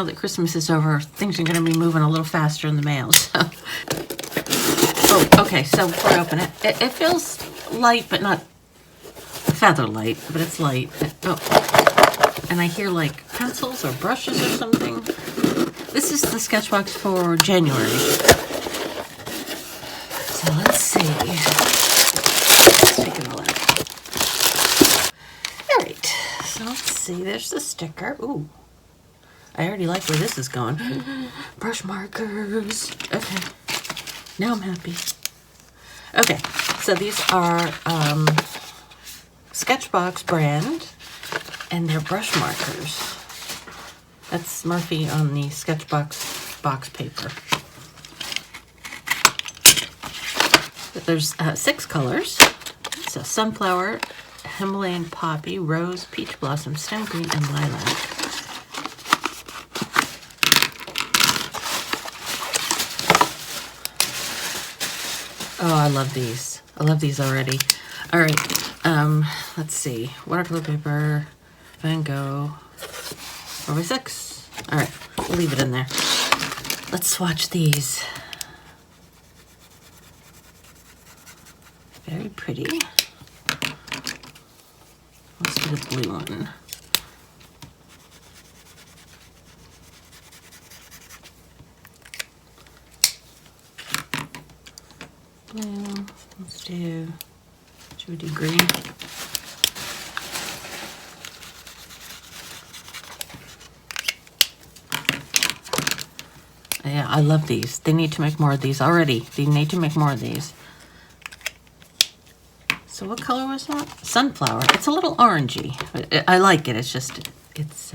now that Christmas is over, things are going to be moving a little faster in the mail. So. Oh, okay, so before I open it, it feels light, but not feather light, but it's light. Oh, and I hear like pencils or brushes or something. This is the Sketchbox for January. So let's see. Let's take it all out. All right, so let's see. There's the sticker. Ooh, I already like where this is going. Brush markers. Okay, now I'm happy. Okay, so these are Sketchbox brand, and they're brush markers. That's Murphy on the Sketchbox box paper. There's 6 colors. So sunflower, Himalayan poppy, rose, peach blossom, stem green, and lilac. Oh, I love these. I love these already. All right, let's see. Watercolor paper, Van Gogh, 4x6. All right, we'll leave it in there. Let's swatch these. Very pretty. Let's do the blue one. Blue. Let's do, should we do green? Yeah, I love these. They need to make more of these already. They need to make more of these. So what color was that? Sunflower. It's a little orangey. I like it. It's just, it's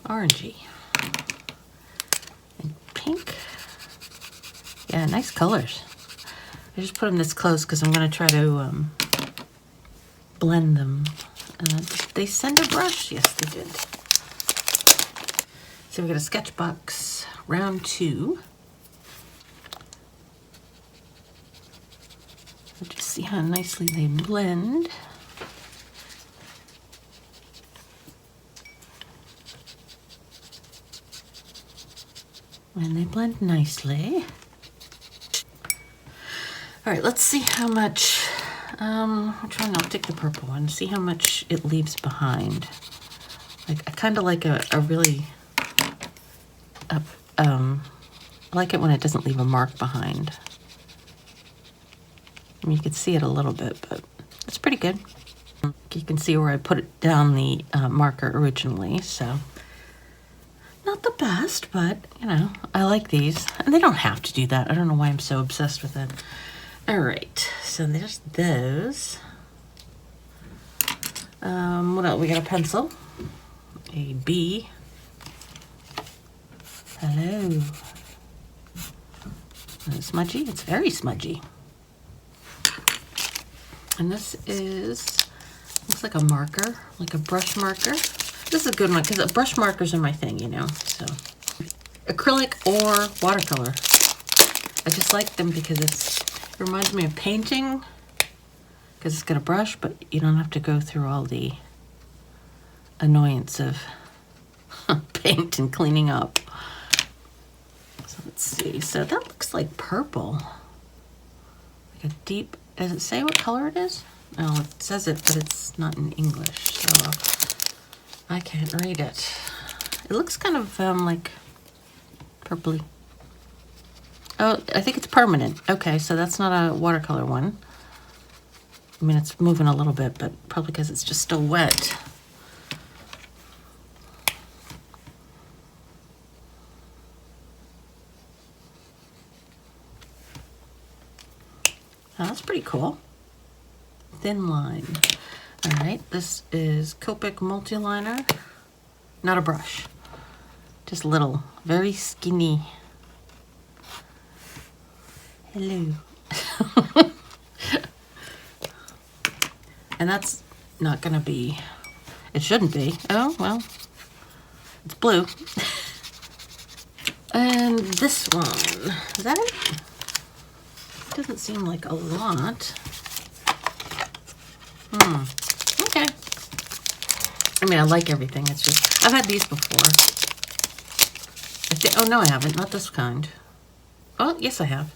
orangey. And pink. Yeah, nice colors. I just put them this close because I'm going to try to blend them. Did they send a brush? Yes, they did. So we got a Sketchbox round 2. Just see how nicely they blend. And they blend nicely. All right, let's see how much, I'll try not to take the purple one, see how much it leaves behind. Like, I kind of like a really, I like it when it doesn't leave a mark behind. I mean, you can see it a little bit, but it's pretty good. You can see where I put it down the marker originally, so not the best, but you know, I like these. And they don't have to do that. I don't know why I'm so obsessed with it. All right, so there's those. What else? We got a pencil, a B. Hello. Is it smudgy? It's very smudgy. And this is, looks like a marker, like a brush marker. This is a good one because brush markers are my thing, you know, so. Acrylic or watercolor. I just like them because it reminds me of painting because it's got a brush, but you don't have to go through all the annoyance of paint and cleaning up. So let's see, so that looks like purple. Like a deep, does it say what color it is? Oh, it says it, but it's not in English, so I can't read it. It looks kind of like purpley. Oh, I think it's permanent. Okay, so that's not a watercolor one. I mean, it's moving a little bit, but probably because it's just still wet. Oh, that's pretty cool. Thin line. All right, this is Copic multi-liner. Not a brush. Just little, very skinny. Hello. And that's not gonna be, it shouldn't be. Oh, well, it's blue. And this one, is that it? Doesn't seem like a lot. Okay. mean, I like everything. It's just, I've had these before. Oh, no, I haven't. Not this kind. Oh, yes, I have.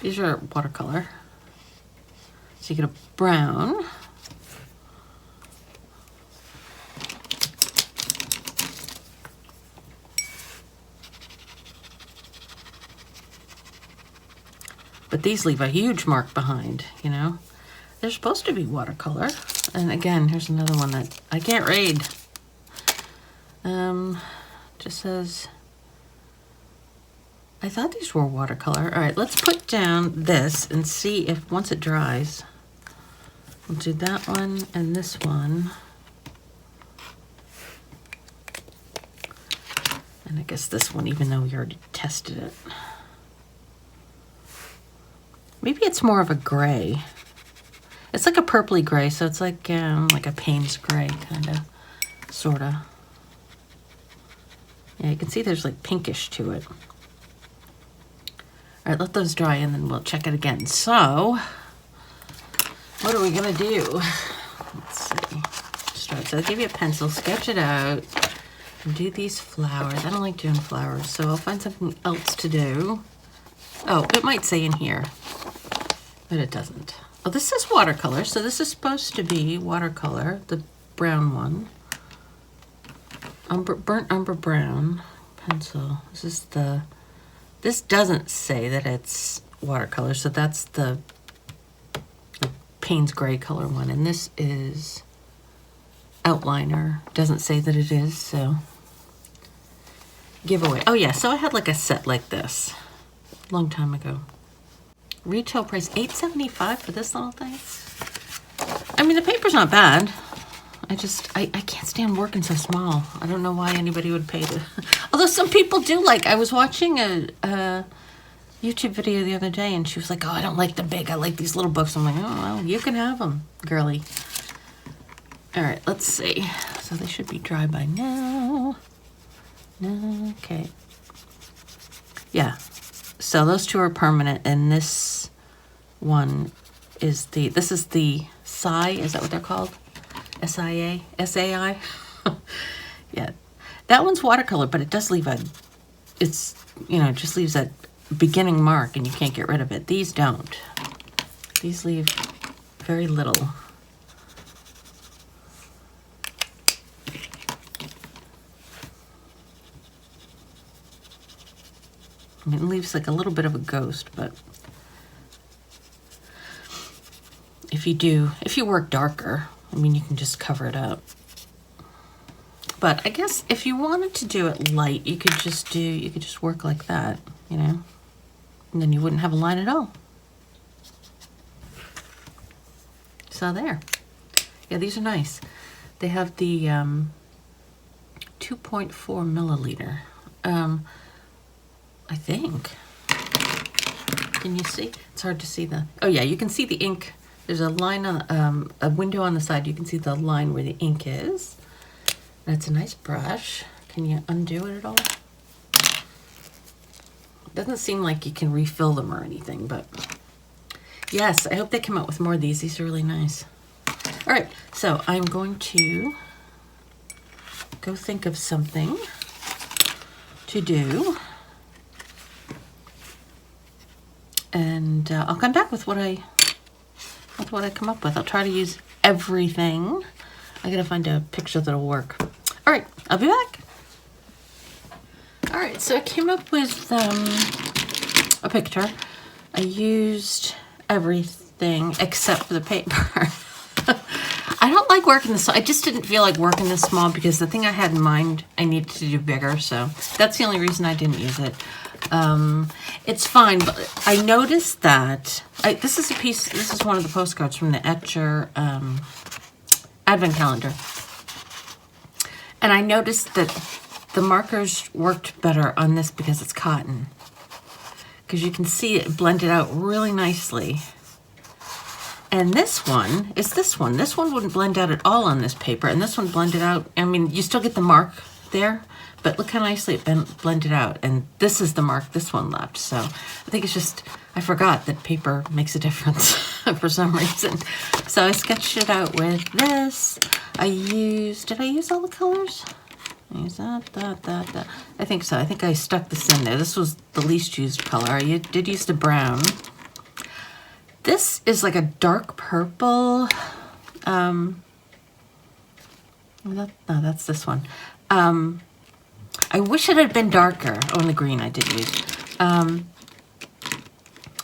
These are watercolor. So you get a brown. But these leave a huge mark behind, you know. They're supposed to be watercolor. And again, here's another one that I can't read. Just says, I thought these were watercolor. All right, let's put down this and see if once it dries, we'll do that one and this one. And I guess this one, even though we already tested it. Maybe it's more of a gray. It's like a purpley gray, so it's like a Payne's gray, kind of, sort of. Yeah, you can see there's like pinkish to it. All right, let those dry and then we'll check it again. So, what are we gonna do? Let's see. Start. So I'll give you a pencil, sketch it out, and do these flowers. I don't like doing flowers, so I'll find something else to do. Oh, it might say in here, but it doesn't. Oh, this is watercolor, so this is supposed to be watercolor, the brown one. Burnt umber brown pencil. This doesn't say that it's watercolor, so that's the Payne's gray color one, and this is outliner. Doesn't say that it is, so giveaway. Oh yeah, so I had like a set like this a long time ago. Retail price $8.75 for this little thing. I mean, the paper's not bad. I can't stand working so small. I don't know why anybody would pay to. Although some people do. Like, I was watching a YouTube video the other day, and she was like, "Oh, I don't like the big. I like these little books." I'm like, "Oh, well, you can have them, girly." All right, let's see. So they should be dry by now. Okay. Yeah. So those two are permanent, and this one is this is the SI. Is that what they're called? SIA? SAI? Yeah. That one's watercolor, but it does leave it just leaves that beginning mark, and you can't get rid of it. These don't. These leave very little. I mean, it leaves like a little bit of a ghost, but if you work darker, I mean, you can just cover it up. But I guess if you wanted to do it light, you could just work like that, you know, and then you wouldn't have a line at all. So there. Yeah, these are nice. They have the 2.4 milliliter. I think. Can you see? It's hard to see the. Oh yeah, you can see the ink. There's a line on a window on the side. You can see the line where the ink is. And it's a nice brush. Can you undo it at all? It doesn't seem like you can refill them or anything, but yes, I hope they come out with more of these. These are really nice. All right, so I'm going to go think of something to do. And I'll come back with what I come up with. I'll try to use everything. I gotta find a picture that'll work. All right, I'll be back. All right, so I came up with a picture. I used everything except for the paper. I don't like working this. I just didn't feel like working this small because the thing I had in mind I needed to do bigger. So that's the only reason I didn't use it. It's fine, but I noticed that this is one of the postcards from the Etcher advent calendar. And I noticed that the markers worked better on this because it's cotton. Because you can see it blended out really nicely. And this one is this one. This one wouldn't blend out at all on this paper. And this one blended out. I mean, you still get the mark there, but look how nicely it blended out. And this is the mark this one left. So I think it's just, I forgot that paper makes a difference. for some reason. So I sketched it out with this. Did I use all the colors? I used that. I think so. I think I stuck this in there. This was the least used color. I did use the brown. This is like a dark purple. No, that's this one. I wish it had been darker. Oh, and the green I did use.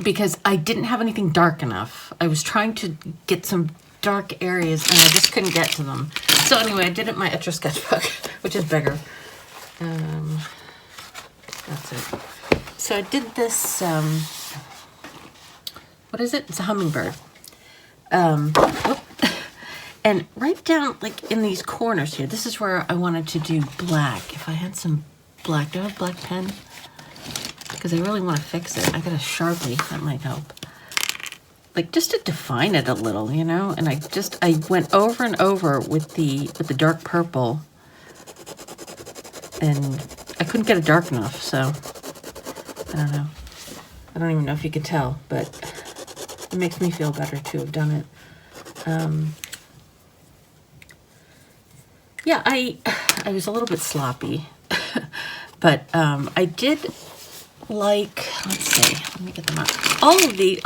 Because I didn't have anything dark enough. I was trying to get some dark areas and I just couldn't get to them. So anyway, I did it in my Etch a Sketchbook, which is bigger. That's it. So I did this, what is it? It's a hummingbird. And right down, like in these corners here, this is where I wanted to do black. If I had some black, do I have black pen? Because I really want to fix it. I got a Sharpie, that might help. Like just to define it a little, you know? And I went over and over with the dark purple and I couldn't get it dark enough, so I don't know. I don't even know if you could tell, but it makes me feel better to have done it. Yeah, I was a little bit sloppy, but I did like, let's see, let me get them out. All the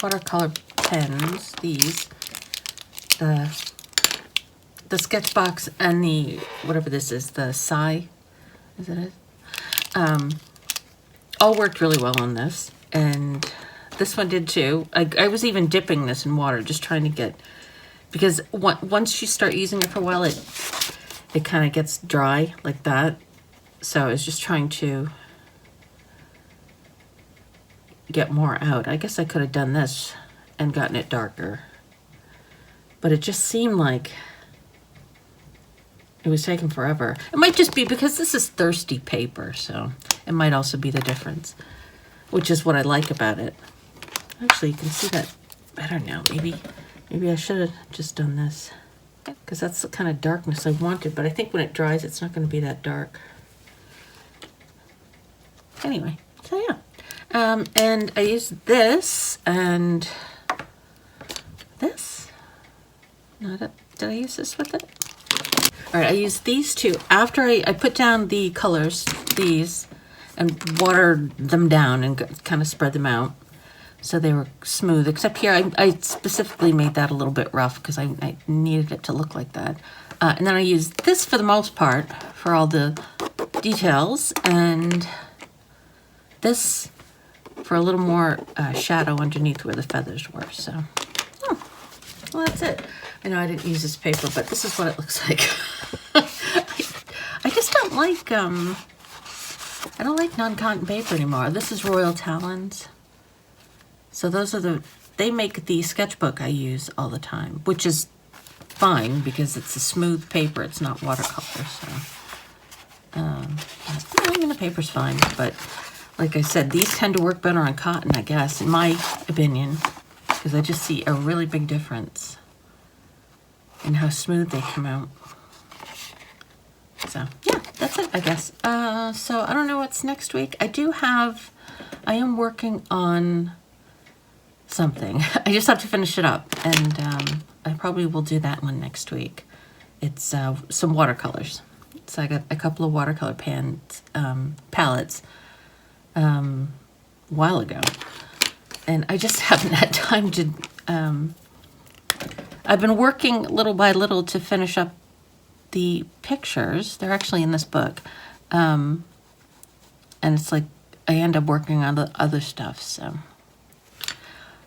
watercolor pens, these, the Sketchbox and the, whatever this is, the Psy, is it? All worked really well on this, and this one did too. I was even dipping this in water, just trying to get, because once you start using it for a while, it kind of gets dry like that. So I was just trying to get more out. I guess I could have done this and gotten it darker, but it just seemed like it was taking forever. It might just be because this is thirsty paper, so it might also be the difference, which is what I like about it. Actually, you can see that better now. Maybe I should have just done this, because that's the kind of darkness I wanted, but I think when it dries, it's not going to be that dark. Anyway, so yeah. And I used this and this. No, did I use this with it? All right, I used these two. After I put down the colors, these, and watered them down and kind of spread them out so they were smooth. Except here, I specifically made that a little bit rough because I needed it to look like that. And then I used this for the most part for all the details, and this for a little more shadow underneath where the feathers were. So, well, that's it. I know I didn't use this paper, but this is what it looks like. I just don't like, I don't like non-cotton paper anymore. This is Royal Talons. So those are they make the sketchbook I use all the time, which is fine because it's a smooth paper. It's not watercolor, so. I mean, the paper's fine, but like I said, these tend to work better on cotton, I guess, in my opinion, because I just see a really big difference in how smooth they come out. So, yeah, that's it, I guess. So, I don't know what's next week. I am working on something. I just have to finish it up, and I probably will do that one next week. It's some watercolors. So I got a couple of watercolor palettes a while ago, and I just haven't had time to, I've been working little by little to finish up the pictures. They're actually in this book, and it's like I end up working on the other stuff,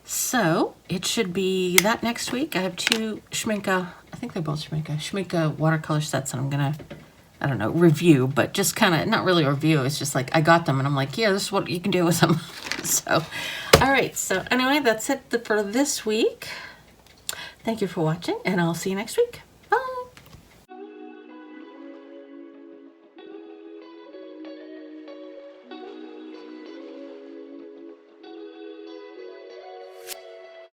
so it should be that next week. I have two Schminke, I think they're both Schminke watercolor sets that I'm gonna, I don't know, review, but just kind of, not really a review, it's just like I got them and I'm like, yeah, this is what you can do with them. So, all right, so anyway, that's it for this week. Thank you for watching, and I'll see you next week.